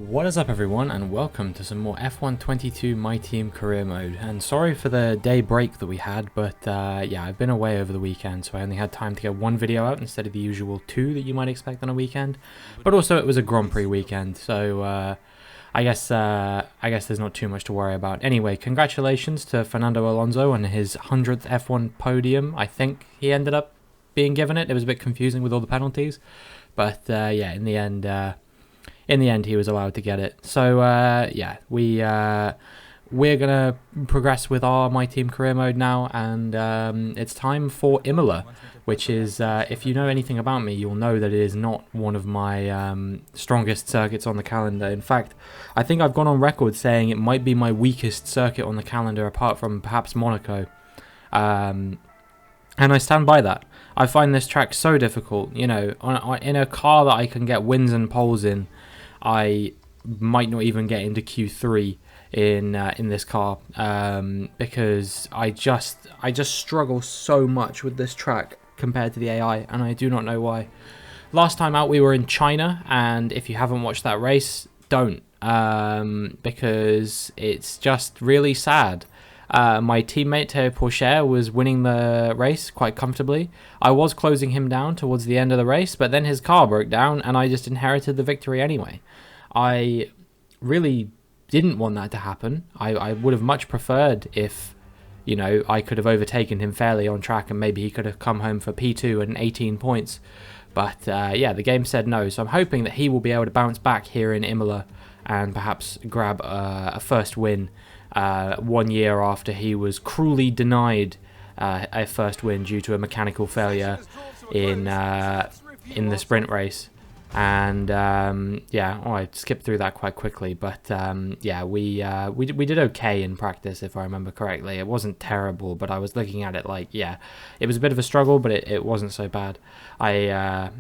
What is up everyone, and welcome to some more F1 22 My Team career mode. And sorry for the day break that we had, but yeah, I've been away over the weekend, so I only had time to get one video out instead of the usual two that you might expect on a weekend. But also it was a Grand Prix weekend, so I guess there's not too much to worry about. Anyway, congratulations to Fernando Alonso on his 100th F1 podium. I think he ended up being given it. It was a bit confusing with all the penalties, but yeah, in the end, he was allowed to get it. So yeah, we're gonna progress with our My Team career mode now, and it's time for Imola, which is, if you know anything about me, you'll know that it is not one of my strongest circuits on the calendar. In fact, I think I've gone on record saying it might be my weakest circuit on the calendar, apart from perhaps Monaco. And I stand by that. I find this track so difficult. You know, in a car that I can get wins and poles in, I might not even get into Q3 in this car because I just struggle so much with this track compared to the AI, and I do not know why. Last time out we were in China, and if you haven't watched that race, don't, because it's just really sad. My teammate Théo Pourchaire was winning the race quite comfortably. I was closing him down towards the end of the race, but then his car broke down and I just inherited the victory anyway. I really didn't want that to happen. I would have much preferred if, you know, I could have overtaken him fairly on track and maybe he could have come home for P2 and 18 points. But yeah, the game said no, so I'm hoping that he will be able to bounce back here in Imola and perhaps grab a first win 1 year after he was cruelly denied a first win due to a mechanical failure in the sprint race. And yeah, I skipped through that quite quickly, but yeah, we did okay in practice, if I remember correctly. It wasn't terrible, but I was looking at it like, yeah, it was a bit of a struggle, but it wasn't so bad. I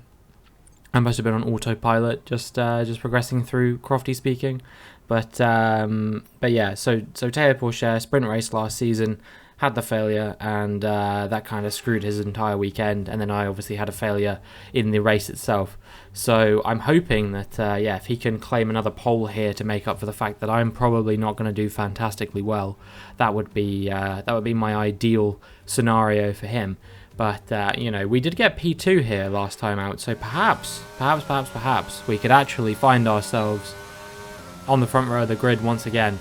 must have been on autopilot, just progressing through, Crofty speaking. But yeah, so Théo Pourchaire, sprint race last season, had the failure, and that kind of screwed his entire weekend. And then I obviously had a failure in the race itself. So I'm hoping that yeah, if he can claim another pole here to make up for the fact that I'm probably not going to do fantastically well, that would be my ideal scenario for him. But you know, we did get P2 here last time out, so perhaps we could actually find ourselves on the front row of the grid once again.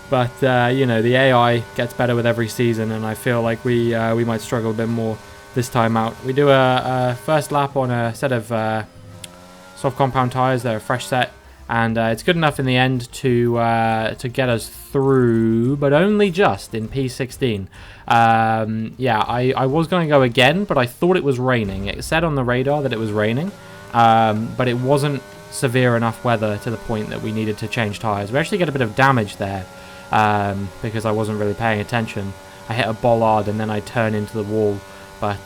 But you know, the AI gets better with every season, and I feel like we might struggle a bit more this time out. We do a first lap on a set of soft compound tyres. They're a fresh set, and it's good enough in the end to get us through, but only just in P16. Yeah, I was going to go again, but I thought it was raining. It said on the radar that it was raining, but it wasn't severe enough weather to the point that we needed to change tyres. We actually get a bit of damage there because I wasn't really paying attention. I hit a bollard and then I turned into the wall. But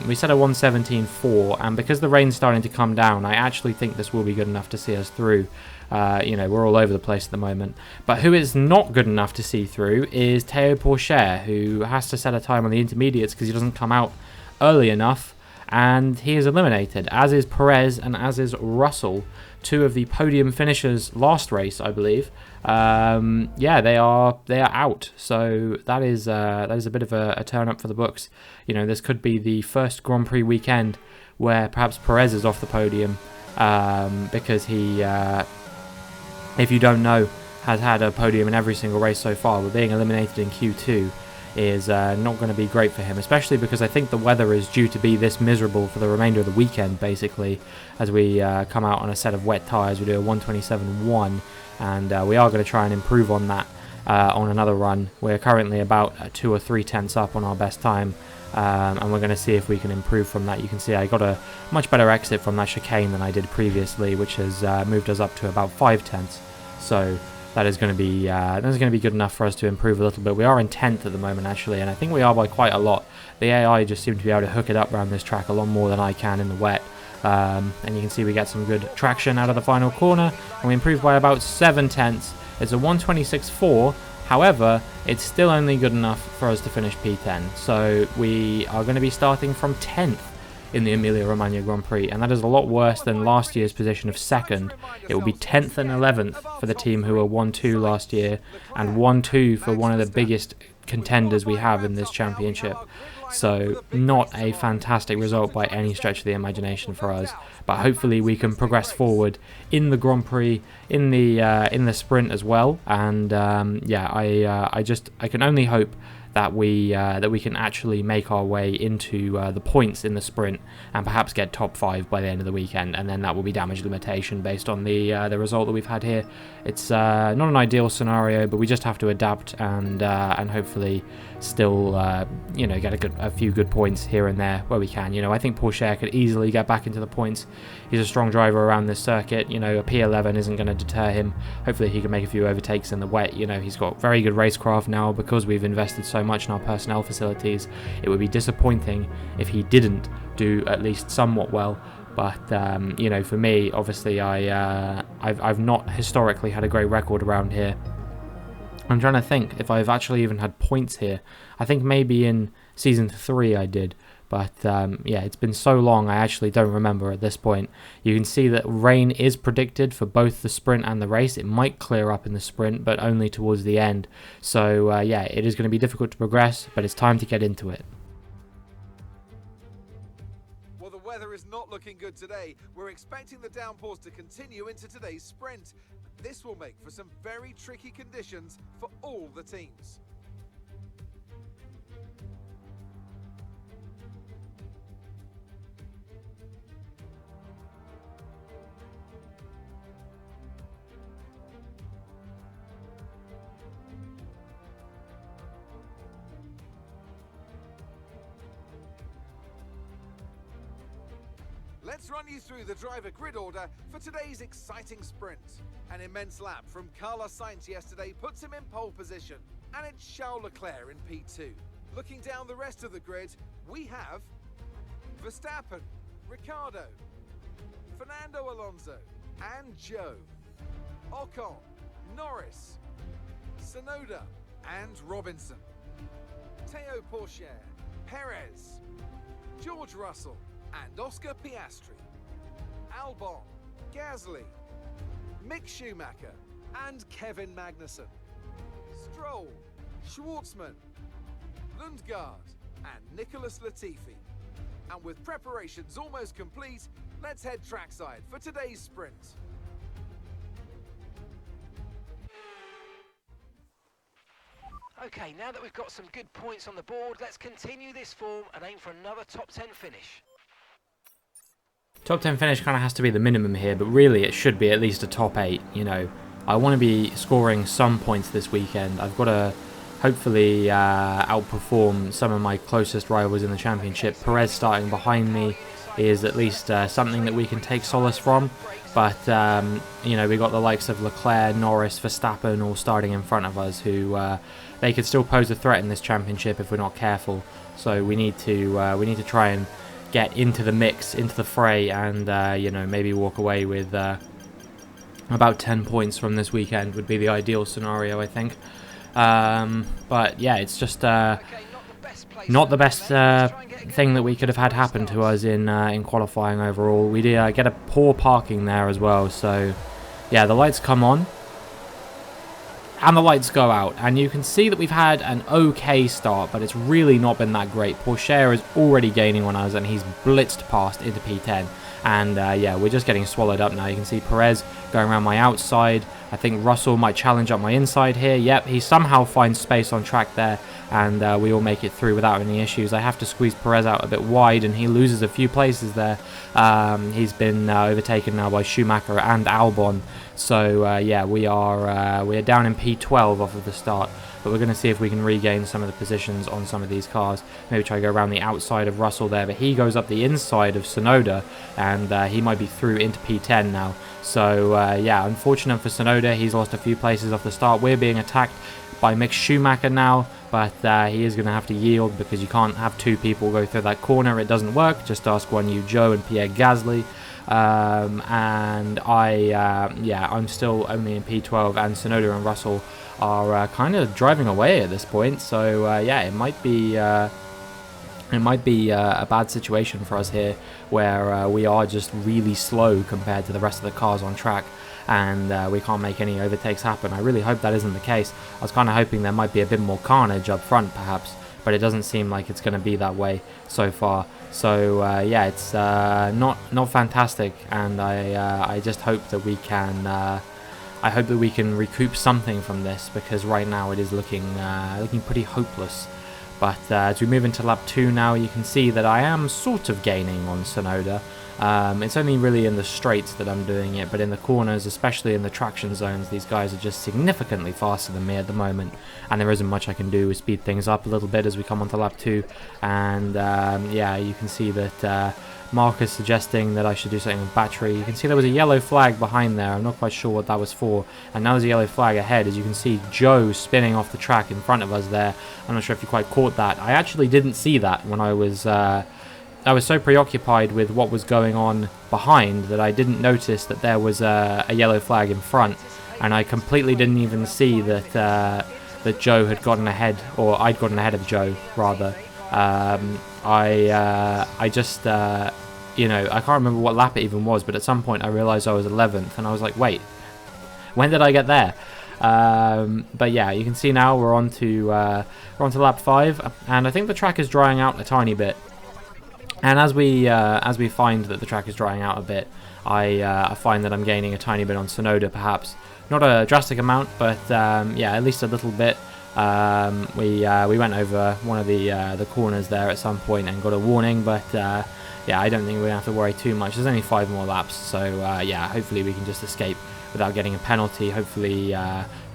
we set a 117.4, and because the rain's starting to come down, I actually think this will be good enough to see us through. You know, we're all over the place at the moment. But who is not good enough to see through is Théo Pourchaire, who has to set a time on the intermediates because he doesn't come out early enough, and he is eliminated, as is Perez and as is Russell, two of the podium finishers last race, I believe. Yeah, they are out. So that is a bit of a turn up for the books. You know, this could be the first Grand Prix weekend where perhaps Perez is off the podium because he, if you don't know, has had a podium in every single race so far. But being eliminated in Q2 is not going to be great for him, especially because I think the weather is due to be this miserable for the remainder of the weekend, basically, as we come out on a set of wet tyres. We do a 127.1, and we are going to try and improve on that on another run. We're currently about 2 or 3 tenths up on our best time, and we're going to see if we can improve from that. You can see I got a much better exit from that chicane than I did previously, which has moved us up to about 5 tenths. So that is going to be good enough for us to improve a little bit. We are in 10th at the moment, actually, and I think we are by quite a lot. The AI just seems to be able to hook it up around this track a lot more than I can in the wet. And you can see we get some good traction out of the final corner, and we improve by about 7 tenths. It's a 126.4. However, it's still only good enough for us to finish P10. So we are going to be starting from 10th in the Emilia-Romagna Grand Prix, and that is a lot worse than last year's position of 2nd. It will be 10th and 11th for the team who were 1-2 last year, and 1-2 for one of the biggest contenders we have in this championship. So not a fantastic result by any stretch of the imagination for us, but hopefully we can progress forward in the Grand Prix, in the sprint as well. And yeah, I can only hope that we can actually make our way into the points in the sprint and perhaps get top 5 by the end of the weekend, and then that will be damage limitation based on the result that we've had here. It's not an ideal scenario, but we just have to adapt and hopefully still get a few good points here and there where we can. I think Pourchaire could easily get back into the points. He's a strong driver around this circuit. A P11 isn't going to deter him. Hopefully he can make a few overtakes in the wet. He's got very good racecraft now because we've invested so much in our personnel facilities. It would be disappointing if he didn't do at least somewhat well. But for me, obviously, I've not historically had a great record around here. I'm trying to think if I've actually even had points here. I think maybe in Season 3 I did. But yeah, it's been so long, I actually don't remember at this point. You can see that rain is predicted for both the sprint and the race. It might clear up in the sprint, but only towards the end. So yeah, it is going to be difficult to progress, but it's time to get into it. Well, the weather is not looking good today. We're expecting the downpours to continue into today's sprint. This will make for some very tricky conditions for all the teams. Let's run you through the driver grid order for today's exciting sprint. An immense lap from Carlos Sainz yesterday puts him in pole position, and it's Charles Leclerc in P2. Looking down the rest of the grid, we have Verstappen, Ricciardo, Fernando Alonso, and Zhou, Ocon, Norris, Tsunoda, and Robinson, Théo Pourchaire, Perez, George Russell, and Oscar Piastri, Albon, Gasly, Mick Schumacher, and Kevin Magnussen, Stroll, Schwartzman, Lundgaard, and Nicholas Latifi. And with preparations almost complete, let's head trackside for today's sprint. Okay, now that we've got some good points on the board, let's continue this form and aim for another top 10 finish. Top 10 finish kind of has to be the minimum here, but really it should be at least a top 8. I want to be scoring some points this weekend. I've got to hopefully outperform some of my closest rivals in the championship. Perez starting behind me is at least something that we can take solace from. But, we got the likes of Leclerc, Norris, Verstappen all starting in front of us who they could still pose a threat in this championship if we're not careful. So we need to try and get into the mix, into the fray, and maybe walk away with about 10 points from this weekend would be the ideal scenario, I think. But yeah, it's just not the best thing that we could have had happen to us in qualifying overall. We did get a poor parking there as well, so yeah, the lights come on and the lights go out, and you can see that we've had an okay start, but it's really not been that great. Pourchaire is already gaining on us, and he's blitzed past into P10, and yeah, we're just getting swallowed up now. You can see Perez going around my outside. I think Russell might challenge up my inside here. Yep, he somehow finds space on track there, and we all make it through without any issues. I have to squeeze Perez out a bit wide, and he loses a few places there. He's been overtaken now by Schumacher and Albon. So yeah, we're down in P12 off of the start, but we're going to see if we can regain some of the positions on some of these cars. Maybe try to go around the outside of Russell there, but he goes up the inside of Tsunoda, and he might be through into P10 now. So yeah, unfortunate for Tsunoda, he's lost a few places off the start. We're being attacked by Mick Schumacher now, but he is going to have to yield because you can't have two people go through that corner. It doesn't work. Just ask Guan Yu Zhou and Pierre Gasly. And I'm still only in P12, and Tsunoda and Russell are kind of driving away at this point. So yeah, it might be It might be a bad situation for us here, where we are just really slow compared to the rest of the cars on track, and we can't make any overtakes happen. I really hope that isn't the case. I was kind of hoping there might be a bit more carnage up front, perhaps, but it doesn't seem like it's going to be that way so far. So yeah, it's not fantastic, and I just hope that we can. I hope that we can recoup something from this, because right now it is looking pretty hopeless. But as we move into lap 2 now, you can see that I am sort of gaining on Tsunoda. It's only really in the straights that I'm doing it, but in the corners, especially in the traction zones, these guys are just significantly faster than me at the moment, and there isn't much I can do to speed things up a little bit as we come onto lap 2. And yeah, you can see that Mark is suggesting that I should do something with battery. You can see there was a yellow flag behind there. I'm not quite sure what that was for. And now there's a yellow flag ahead. As you can see, Joe spinning off the track in front of us there. I'm not sure if you quite caught that. I actually didn't see that when I was so preoccupied with what was going on behind that I didn't notice that there was a yellow flag in front. And I completely didn't even see that that Joe had gotten ahead, or I'd gotten ahead of Joe, rather. I just, you know, I can't remember what lap it even was, but at some point I realized I was 11th, and I was like, wait, when did I get there? But yeah, you can see now we're on to lap 5, and I think the track is drying out a tiny bit. And as we find that the track is drying out a bit, I find that I'm gaining a tiny bit on Tsunoda, perhaps. Not a drastic amount, but yeah, at least a little bit. We went over one of the corners there at some point and got a warning, but yeah, I don't think we're going to have to worry too much. There's only 5 more laps, so yeah, hopefully we can just escape without getting a penalty. Hopefully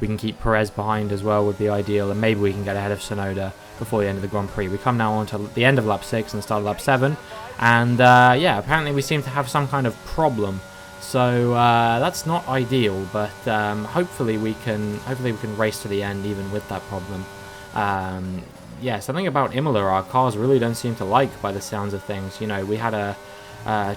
we can keep Perez behind as well, would be ideal, and maybe we can get ahead of Tsunoda before the end of the Grand Prix. We come now on to the end of lap 6 and the start of lap 7, and yeah, apparently we seem to have some kind of problem. So that's not ideal, but hopefully we can race to the end even with that problem. Yeah, something about Imola our cars really don't seem to like, by the sounds of things. You know, we had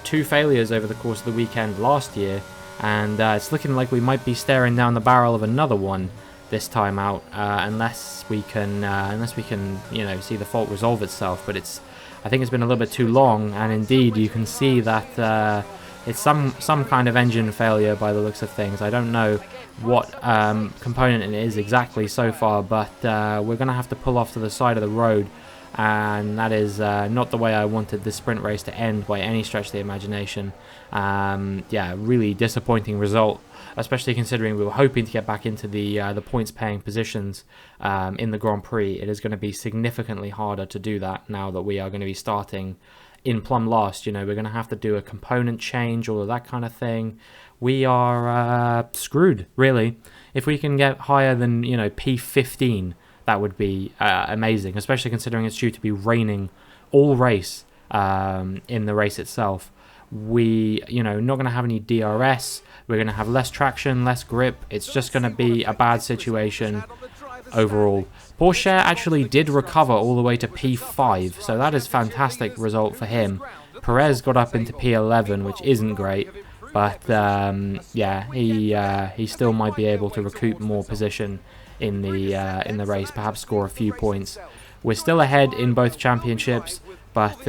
2 failures over the course of the weekend last year, and it's looking like we might be staring down the barrel of another one this time out, unless we can you know, see the fault resolve itself. But I think it's been a little bit too long, and indeed you can see that. It's some kind of engine failure by the looks of things. I don't know what component it is exactly so far, but we're going to have to pull off to the side of the road, and that is not the way I wanted this sprint race to end by any stretch of the imagination. Yeah, really disappointing result, especially considering we were hoping to get back into the points-paying positions in the Grand Prix. It is going to be significantly harder to do that now that we are going to be starting in plumb last. You know, we're going to have to do a component change, all of that kind of thing. We are screwed, really. If we can get higher than, you know, P15, that would be amazing, especially considering it's due to be raining all race in the race itself. We, you know, not going to have any DRS. We're going to have less traction, less grip. It's just going to be a bad situation overall. Porsche actually did recover all the way to P5, so that is a fantastic result for him. Perez got up into P11, which isn't great, but yeah, he still might be able to recoup more position in the race, perhaps score a few points. We're still ahead in both championships, but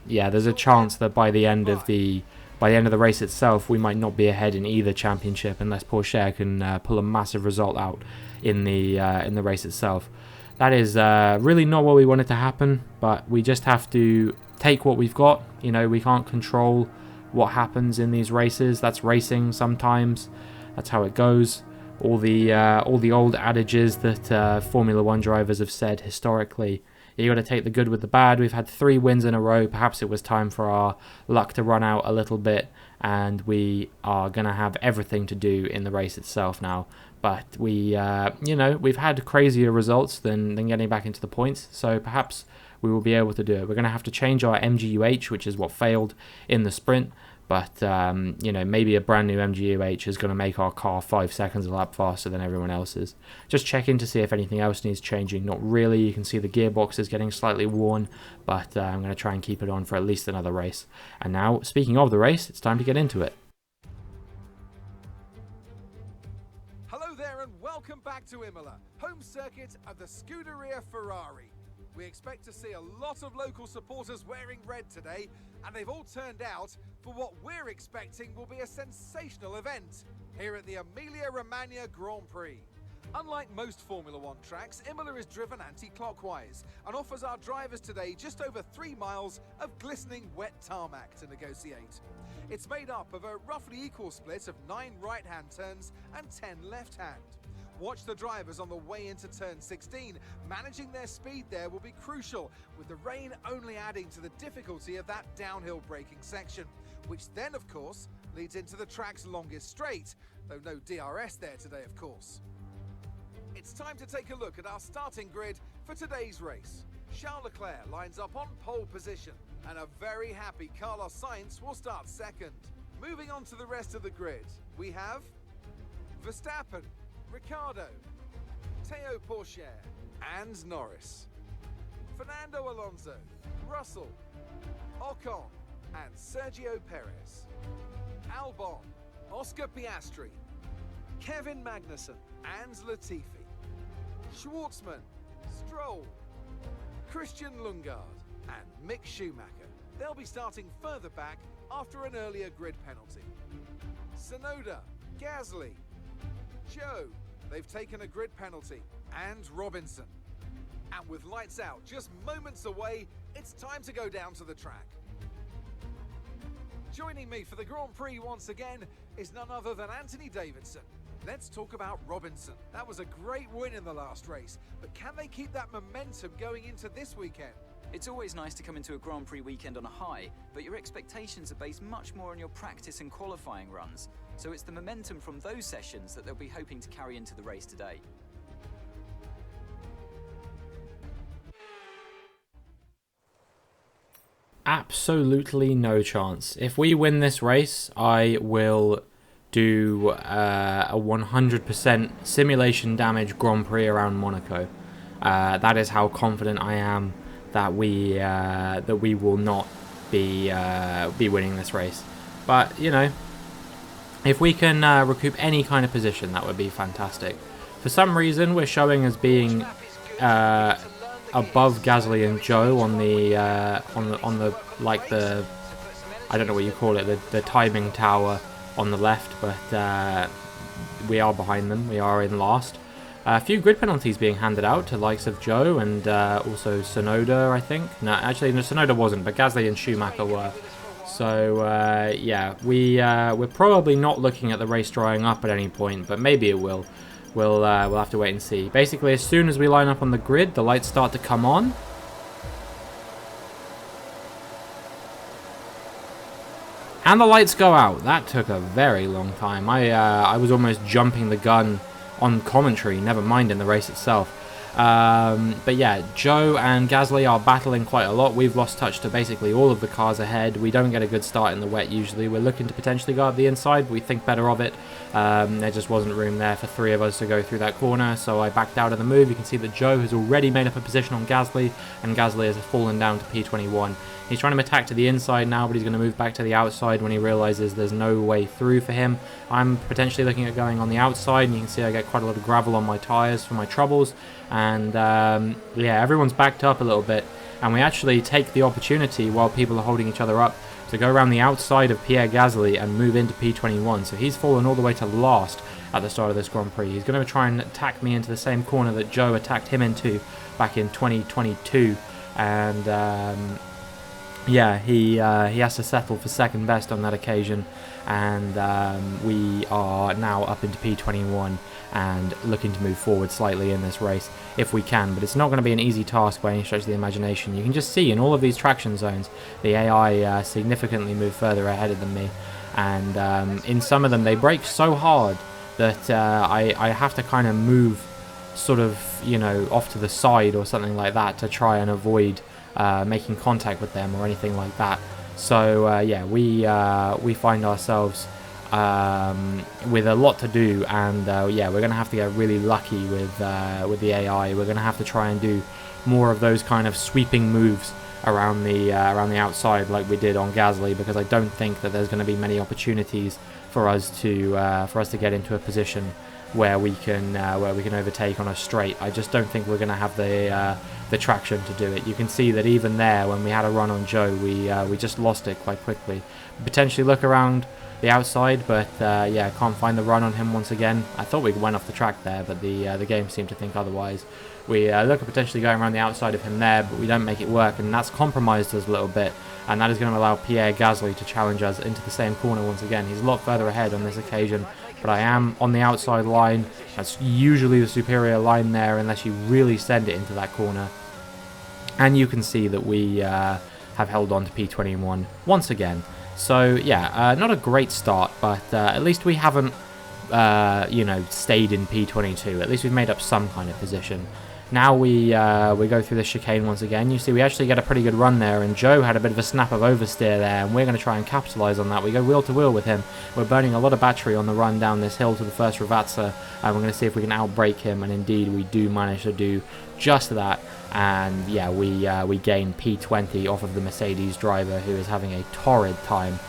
yeah, there's a chance that by the end of the race itself, we might not be ahead in either championship unless Porsche can pull a massive result out in the race itself. That is really not what we wanted to happen, but we just have to take what we've got. You know, we can't control what happens in these races. That's racing sometimes. That's how it goes. All the old adages that Formula 1 drivers have said historically. You got to take the good with the bad. We've had 3 wins in a row. Perhaps it was time for our luck to run out a little bit, and we are going to have everything to do in the race itself now. But we, you know, we've had crazier results than getting back into the points, so perhaps we will be able to do it. We're going to have to change our MGUH, which is what failed in the sprint. But, you know, maybe a brand new MGUH is going to make our car 5 seconds a lap faster than everyone else's. Just checking to see if anything else needs changing. Not really. You can see the gearbox is getting slightly worn, but I'm going to try and keep it on for at least another race. And now, speaking of the race, it's time to get into it. Hello there and welcome back to Imola, home circuit of the Scuderia Ferrari. We expect to see a lot of local supporters wearing red today, and they've all turned out for what we're expecting will be a sensational event here at the Emilia-Romagna Grand Prix. Unlike most Formula One tracks, Imola is driven anti-clockwise and offers our drivers today just over 3 miles of glistening wet tarmac to negotiate. It's made up of a roughly equal split of 9 right-hand turns and 10 left-hand. Watch the drivers on the way into turn 16. Managing their speed there will be crucial, with the rain only adding to the difficulty of that downhill braking section, which then, of course, leads into the track's longest straight, though no DRS there today, of course. It's time to take a look at our starting grid for today's race. Charles Leclerc lines up on pole position, and a very happy Carlos Sainz will start second. Moving on to the rest of the grid, we have Verstappen, Ricciardo, Théo Pourchaire, and Norris. Fernando Alonso, Russell, Ocon, and Sergio Perez. Albon, Oscar Piastri, Kevin Magnussen, and Latifi. Schwartzman, Stroll, Christian Lundgaard, and Mick Schumacher. They'll be starting further back after an earlier grid penalty. Tsunoda, Gasly, Joe, they've taken a grid penalty, and Robinson. And with lights out just moments away, it's time to go down to the track. Joining me for the Grand Prix once again is none other than Anthony Davidson. Let's talk about Robinson. That was a great win in the last race, but can they keep that momentum going into this weekend? It's always nice to come into a Grand Prix weekend on a high, but your expectations are based much more on your practice and qualifying runs, so it's the momentum from those sessions that they'll be hoping to carry into the race today. Absolutely no chance. If we win this race, I will do a 100% simulation damage Grand Prix around Monaco. That is how confident I am that we will not be winning this race. But you know, if we can recoup any kind of position, that would be fantastic. For some reason, we're showing as being above Gasly and Joe on the like the, I don't know what you call it, the timing tower on the left, but we are behind them. We are in last. A few grid penalties being handed out to the likes of Joe and also Tsunoda, I think. No, actually, no, Tsunoda wasn't, but Gasly and Schumacher were. So yeah, we're probably not looking at the race drying up at any point, but maybe it will. We'll have to wait and see. Basically, as soon as we line up on the grid, the lights start to come on. And the lights go out. That took a very long time. I was almost jumping the gun on commentary, never mind in the race itself. But yeah, Joe and Gasly are battling quite a lot. We've lost touch to basically all of the cars ahead. We don't get a good start in the wet usually. We're looking to potentially go up the inside, but we think better of it. There just wasn't room there for 3 of us to go through that corner, so I backed out of the move. You can see that Joe has already made up a position on Gasly, and Gasly has fallen down to P21. He's trying to attack to the inside now, but he's going to move back to the outside when he realizes there's no way through for him. I'm potentially looking at going on the outside, and you can see I get quite a lot of gravel on my tyres for my troubles. And yeah, everyone's backed up a little bit, and we actually take the opportunity while people are holding each other up to go around the outside of Pierre Gasly and move into P21. So he's fallen all the way to last at the start of this Grand Prix. He's going to try and attack me into the same corner that Joe attacked him into back in 2022, and yeah, he has to settle for second best on that occasion, and we are now up into P21 and looking to move forward slightly in this race if we can, but it's not going to be an easy task by any stretch of the imagination. You can just see in all of these traction zones the AI significantly move further ahead than me, and in some of them they brake so hard that I have to kind of move sort of, you know, off to the side or something like that to try and avoid making contact with them or anything like that. So yeah, we find ourselves with a lot to do, and yeah, we're going to have to get really lucky with the AI. We're going to have to try and do more of those kind of sweeping moves around the outside like we did on Gasly, because I don't think that there's going to be many opportunities for us to get into a position where we can overtake on a straight. I just don't think we're going to have the traction to do it. You can see that even there, when we had a run on Joe, we just lost it quite quickly. Potentially look around the outside, but yeah, can't find the run on him once again. I thought we went off the track there, but the game seemed to think otherwise. We look at potentially going around the outside of him there, but we don't make it work, and that's compromised us a little bit, and that is going to allow Pierre Gasly to challenge us into the same corner once again. He's a lot further ahead on this occasion, but I am on the outside line. That's usually the superior line there, unless you really send it into that corner. And you can see that we have held on to P21 once again. So yeah, not a great start, but at least we haven't, you know, stayed in P22. At least we've made up some kind of position. Now we go through the chicane once again. You see we actually get a pretty good run there, and Joe had a bit of a snap of oversteer there, and we're going to try and capitalise on that. We go wheel to wheel with him. We're burning a lot of battery on the run down this hill to the first Ravazza, and we're going to see if we can outbrake him, and indeed we do manage to do just that. And yeah, we gain P20 off of the Mercedes driver, who is having a torrid time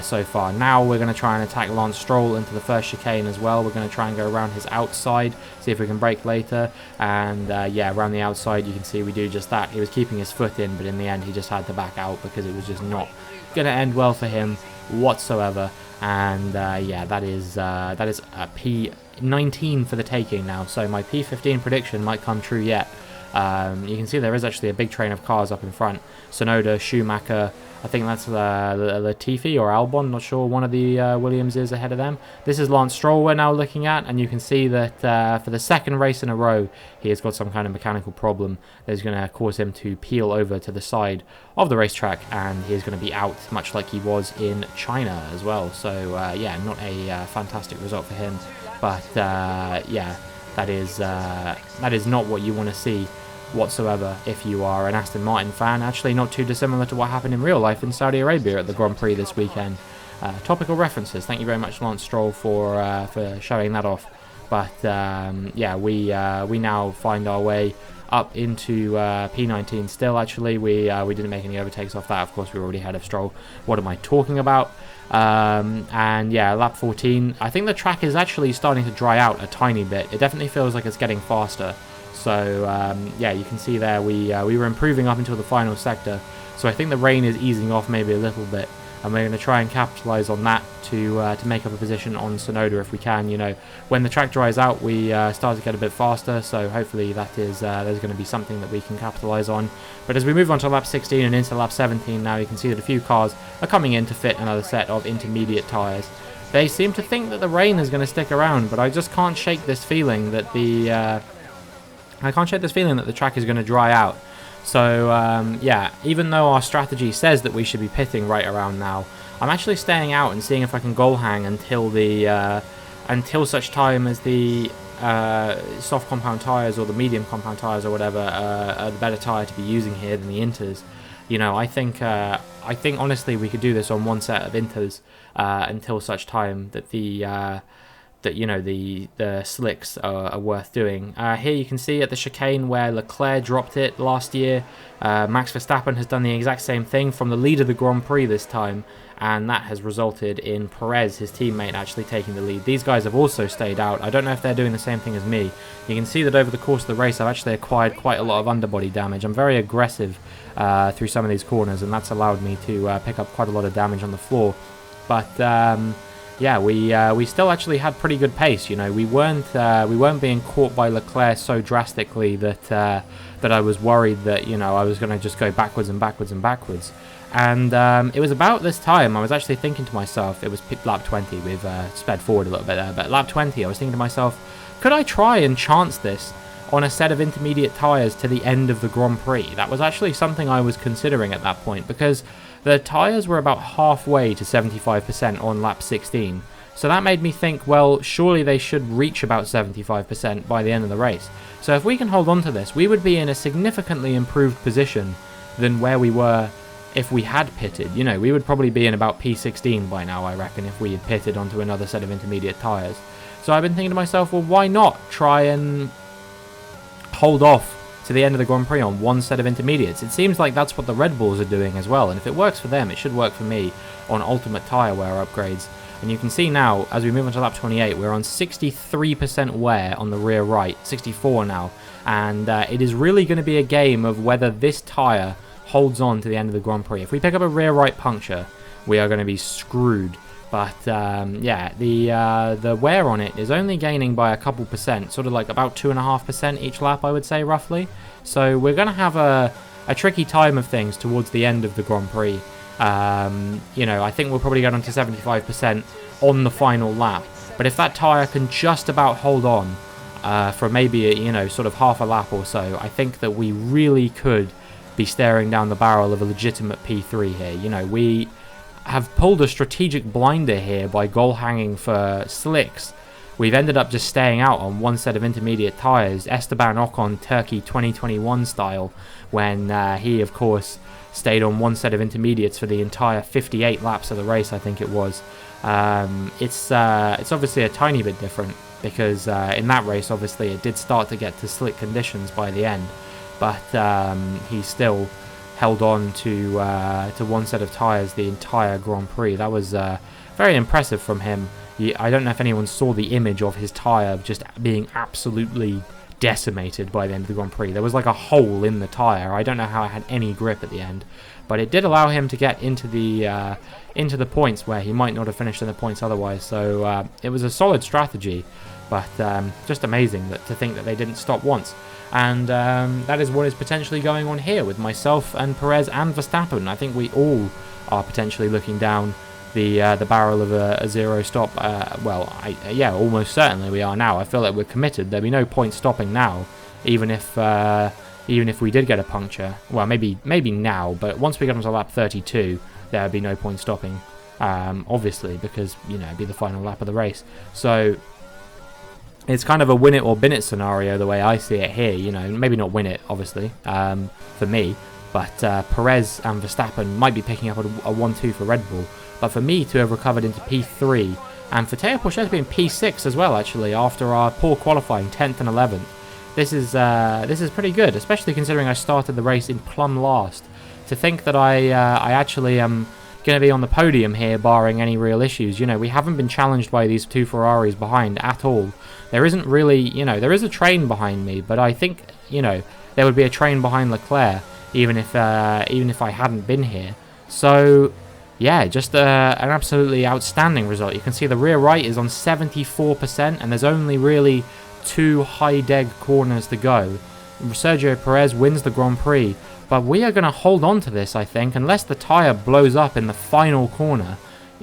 so far. Now we're going to try and attack Lance Stroll into the first chicane as well. We're going to try and go around his outside, see if we can brake later. And yeah, around the outside you can see we do just that. He was keeping his foot in, but in the end he just had to back out because it was just not going to end well for him whatsoever. And yeah, that is a P19 for the taking now. So my P15 prediction might come true yet. You can see there is actually a big train of cars up in front. Tsunoda, Schumacher, I think that's Latifi or Albon, not sure, one of the Williams is ahead of them. This is Lance Stroll we're now looking at, and you can see that for the second race in a row, he has got some kind of mechanical problem that is going to cause him to peel over to the side of the racetrack, and he is going to be out, much like he was in China as well. So yeah, not a fantastic result for him, but yeah, that is not what you want to see whatsoever if you are an Aston Martin fan. Actually not too dissimilar to what happened in real life in Saudi Arabia at the Grand Prix this weekend. Topical references. Thank you very much, Lance Stroll, for showing that off. But yeah, we now find our way up into P19 still. Actually, we didn't make any overtakes off that. Of course, we were already ahead of Stroll. What am I talking about? And yeah, lap 14. I think the track is actually starting to dry out a tiny bit. It definitely feels like it's getting faster. So yeah, you can see there we were improving up until the final sector. So I think the rain is easing off maybe a little bit, and we're going to try and capitalise on that to make up a position on Tsunoda if we can. You know, when the track dries out, we start to get a bit faster. So hopefully that is there's going to be something that we can capitalise on. But as we move on to lap 16 and into lap 17 now, you can see that a few cars are coming in to fit another set of intermediate tyres. They seem to think that the rain is going to stick around, but I just can't shake this feeling that the track is going to dry out. So yeah, even though our strategy says that we should be pitting right around now, I'm actually staying out and seeing if I can goal hang until such time as the soft compound tyres or the medium compound tyres or whatever are the better tyre to be using here than the Inters. You know, I think honestly we could do this on one set of Inters until such time that the slicks are worth doing. Here you can see at the chicane where Leclerc dropped it last year, Max Verstappen has done the exact same thing from the lead of the Grand Prix this time, and that has resulted in Perez, his teammate, actually taking the lead. These guys have also stayed out. I don't know if they're doing the same thing as me. You can see that over the course of the race I've actually acquired quite a lot of underbody damage. I'm very aggressive through some of these corners, and that's allowed me to pick up quite a lot of damage on the floor. But yeah, we still actually had pretty good pace. You know, we weren't being caught by Leclerc so drastically that I was worried that, you know, I was going to just go backwards and backwards and backwards. And it was about this time I was actually thinking to myself, it was lap 20, we've sped forward a little bit there, but lap 20 I was thinking to myself, could I try and chance this on a set of intermediate tyres to the end of the Grand Prix? That was actually something I was considering at that point, because the tyres were about halfway to 75% on lap 16. So that made me think, well, surely they should reach about 75% by the end of the race. So if we can hold on to this, we would be in a significantly improved position than where we were if we had pitted. You know, we would probably be in about P16 by now, I reckon, if we had pitted onto another set of intermediate tyres. So I've been thinking to myself, well, why not try and hold off to the end of the Grand Prix on one set of intermediates? It seems like that's what the Red Bulls are doing as well, and if it works for them, it should work for me on ultimate tyre wear upgrades. And you can see now, as we move on to lap 28, we're on 63% wear on the rear right, 64 now. And it is really going to be a game of whether this tyre holds on to the end of the Grand Prix. If we pick up a rear right puncture, we are going to be screwed. But yeah, the wear on it is only gaining by a couple percent, sort of like about 2.5% each lap, I would say, roughly. So we're going to have a tricky time of things towards the end of the Grand Prix. You know, I think we'll probably get on to 75% on the final lap. But if that tyre can just about hold on for maybe, you know, sort of half a lap or so, I think that we really could be staring down the barrel of a legitimate P3 here. You know, we have pulled a strategic blinder here by goal hanging for slicks. We've ended up just staying out on one set of intermediate tyres, Esteban Ocon Turkey 2021 style, when he, of course, stayed on one set of intermediates for the entire 58 laps of the race, I think it was. It's obviously a tiny bit different, because in that race, obviously, it did start to get to slick conditions by the end, but he still held on to one set of tyres the entire Grand Prix. That was very impressive from him. I don't know if anyone saw the image of his tyre just being absolutely decimated by the end of the Grand Prix. There was like a hole in the tyre. I don't know how it had any grip at the end, but it did allow him to get into the points where he might not have finished in the points otherwise. So it was a solid strategy, but just amazing to think that they didn't stop once. And that is what is potentially going on here with myself and Perez and Verstappen. I think we all are potentially looking down the barrel of a zero stop. Yeah, almost certainly we are now. I feel like we're committed. There'll be no point stopping now, even if we did get a puncture. Well, maybe now, but once we get onto lap 32, there would be no point stopping. Obviously, because, you know, it'd be the final lap of the race. So it's kind of a win it or bin it scenario the way I see it here. You know, maybe not win it, obviously, for me, but Perez and Verstappen might be picking up a 1-2 for Red Bull. But for me to have recovered into P3, and for Théo Pourchaire to be in P6 as well, actually, after our poor qualifying 10th and 11th, this is pretty good, especially considering I started the race in plumb last. To think that I actually am going to be on the podium here, barring any real issues. You know, we haven't been challenged by these two Ferraris behind at all. There isn't really, you know, there is a train behind me, but I think, you know, there would be a train behind Leclerc, even if I hadn't been here. So yeah, just an absolutely outstanding result. You can see the rear right is on 74%, and there's only really 2 high deg corners to go. Sergio Perez wins the Grand Prix, but we are going to hold on to this, I think, unless the tyre blows up in the final corner.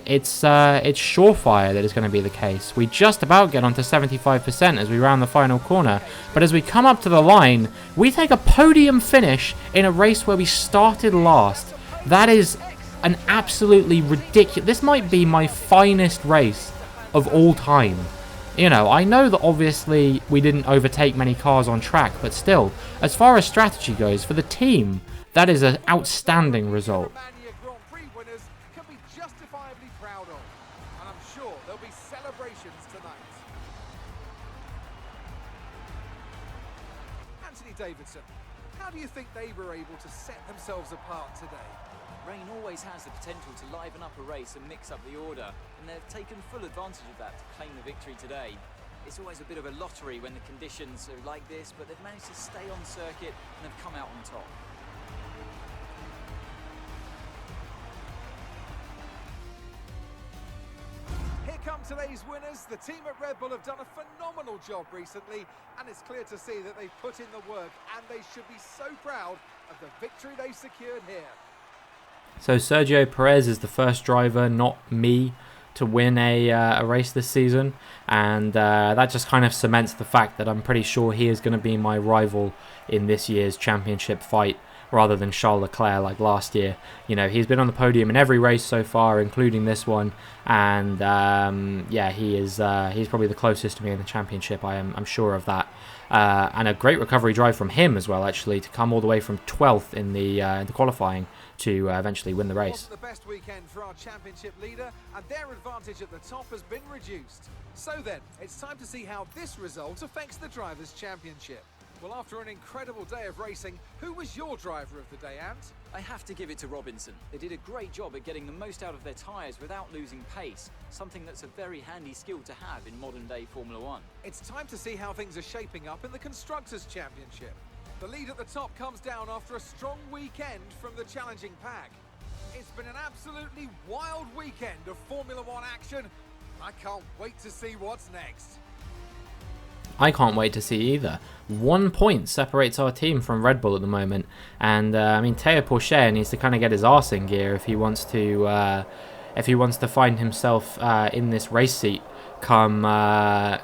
It's surefire that it's going to be the case. We just about get onto 75% as we round the final corner, but as we come up to the line, we take a podium finish in a race where we started last. That is an absolutely ridiculous... This might be my finest race of all time. You know, I know that obviously we didn't overtake many cars on track, but still, as far as strategy goes, for the team, that is an outstanding result. Romania Grand Prix winners can be justifiably proud of, and I'm sure there'll be celebrations tonight. Anthony Davidson, how do you think they were able to set themselves apart today? Rain always has the potential to liven up a race and mix up the order, and they've taken full advantage of that to claim the victory today. It's always a bit of a lottery when the conditions are like this, but they've managed to stay on circuit and have come out on top. Here come today's winners. The team at Red Bull have done a phenomenal job recently, and it's clear to see that they've put in the work, and they should be so proud of the victory they've secured here. So Sergio Perez is the first driver, not me, to win a race this season, and that just kind of cements the fact that I'm pretty sure he is going to be my rival in this year's championship fight, rather than Charles Leclerc like last year. You know, he's been on the podium in every race so far, including this one, and yeah, he's probably the closest to me in the championship. I'm sure of that. And a great recovery drive from him as well, actually, to come all the way from 12th in the qualifying to eventually win the race. Wasn't the best weekend for our championship leader, and their advantage at the top has been reduced. So then, it's time to see how this result affects the Drivers' Championship. Well, after an incredible day of racing, who was your driver of the day, Ant? I have to give it to Robinson. They did a great job at getting the most out of their tyres without losing pace, something that's a very handy skill to have in modern-day Formula One. It's time to see how things are shaping up in the Constructors' Championship. The lead at the top comes down after a strong weekend from the challenging pack. It's been an absolutely wild weekend of Formula One action. I can't wait to see what's next. I can't wait to see either. 1 point separates our team from Red Bull at the moment, and I mean, Théo Pourchaire needs to kind of get his arse in gear if he wants to find himself in this race seat come what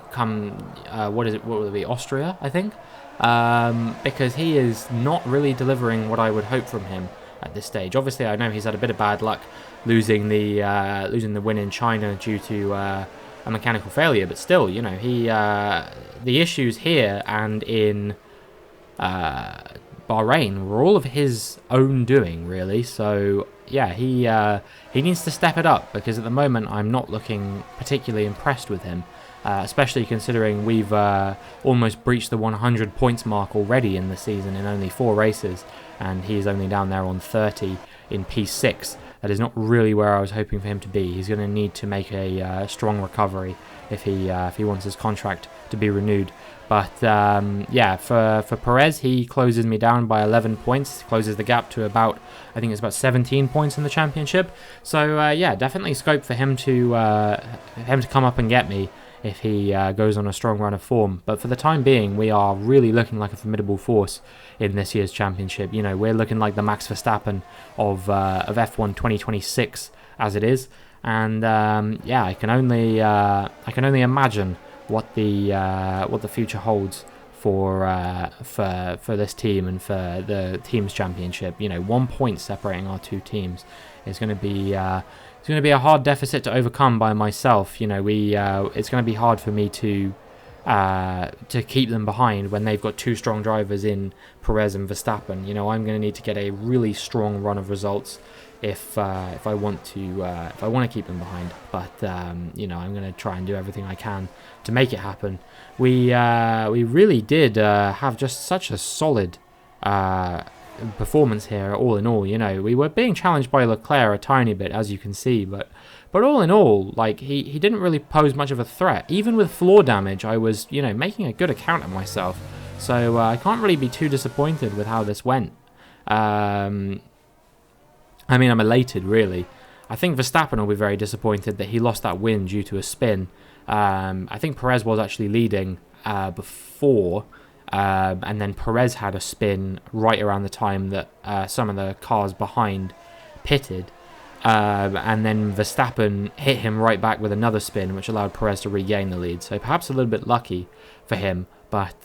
will it be, Austria, I think, because he is not really delivering what I would hope from him at this stage. Obviously, I know he's had a bit of bad luck losing the win in China due to a mechanical failure, but still, you know, the issues here and in Bahrain were all of his own doing, really. So yeah, he needs to step it up, because at the moment I'm not looking particularly impressed with him, especially considering we've almost breached the 100 points mark already in the season in only 4 races, and he's only down there on 30 in P6. That is not really where I was hoping for him to be. He's going to need to make a strong recovery if he wants his contract to be renewed. But yeah, for Perez, he closes me down by 11 points, closes the gap to about, I think it's about 17 points in the championship. So yeah, definitely scope for him to come up and get me if he goes on a strong run of form. But for the time being, we are really looking like a formidable force in this year's championship. You know, we're looking like the Max Verstappen of F1 2026 as it is, and yeah, I can only imagine what the future holds for this team and for the team's championship. You know, 1 point separating our two teams is going to be it's going to be a hard deficit to overcome by myself. You know, it's going to be hard for me to keep them behind when they've got 2 strong drivers in Perez and Verstappen. You know, I'm going to need to get a really strong run of results if I want to keep them behind. But you know, I'm going to try and do everything I can to make it happen. We really did have just such a solid performance here, all in all. You know, we were being challenged by Leclerc a tiny bit, as you can see, but all in all, like, he didn't really pose much of a threat. Even with floor damage, I was, you know, making a good account of myself. So I can't really be too disappointed with how this went. I mean, I'm elated, really. I think Verstappen will be very disappointed that he lost that win due to a spin. I think Perez was actually leading before, and then Perez had a spin right around the time that some of the cars behind pitted. And then Verstappen hit him right back with another spin, which allowed Perez to regain the lead. So perhaps a little bit lucky for him, but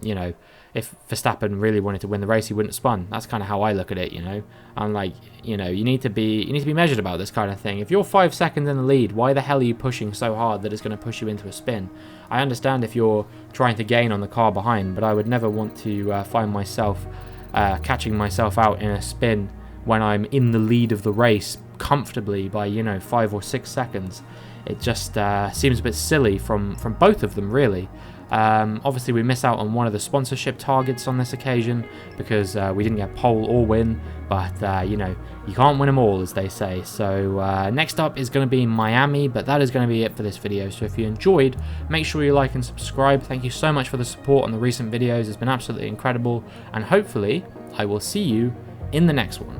you know, if Verstappen really wanted to win the race, he wouldn't have spun. That's kind of how I look at it, you know. I'm like, you know, you need to be measured about this kind of thing. If you're 5 seconds in the lead, why the hell are you pushing so hard that it's going to push you into a spin? I understand if you're trying to gain on the car behind, but I would never want to find myself catching myself out in a spin when I'm in the lead of the race comfortably by, you know, 5 or 6 seconds. It just seems a bit silly from both of them, really. Obviously, we miss out on one of the sponsorship targets on this occasion because we didn't get pole or win, but you know, you can't win them all, as they say. So next up is going to be Miami, but that is going to be it for this video. So if you enjoyed, make sure you like and subscribe. Thank you so much for the support on the recent videos. It's been absolutely incredible, and hopefully I will see you in the next one.